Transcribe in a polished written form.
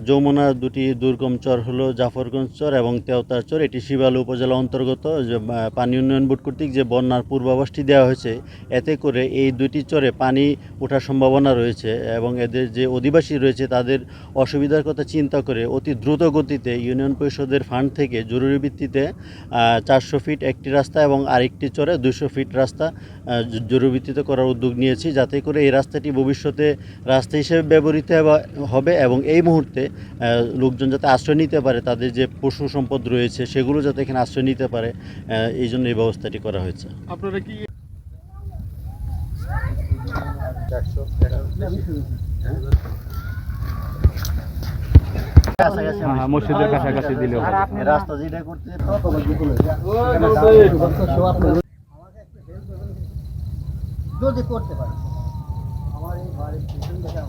যমুনার দুটি দুর্গম চর হলো জাফরগঞ্জ চর এবং তেওতার চর। এটি শিবালু উপজেলা অন্তর্গত। যে পানি উন্নয়ন বোর্ড কর্তৃক যে বন্যার পূর্বাভাসটি দেওয়া হয়েছে, এতে করে এই দুটি চরে পানি ওঠার সম্ভাবনা রয়েছে এবং এদের যে অধিবাসী রয়েছে তাদের অসুবিধার কথা চিন্তা করে অতি দ্রুত গতিতে ইউনিয়ন পরিষদের ফান্ড থেকে জরুরি ভিত্তিতে 400 ফিট একটি রাস্তা এবং আরেকটি চরে 200 ফিট রাস্তা জরুরি ভিত্তিতে করার উদ্যোগ নিয়েছি, যাতে করে এই রাস্তাটি ভবিষ্যতে রাস্তা হিসেবে ব্যবহৃত হবে এবং এই মুহূর্তে লোকজন যাতে আশ্রয় নিতে পারে, তাদের যে পশু সম্পদ রয়েছে সেগুলো যাতে এখানে আশ্রয় নিতে পারে, এই জন্য এই ব্যবস্থাটি করা হয়েছে। আপনারা কি মসজিদের কাছাকাছি দিলে রাস্তা যেটা করতে যদি করতে পারে আমার এই বাড়ির পিছন থেকে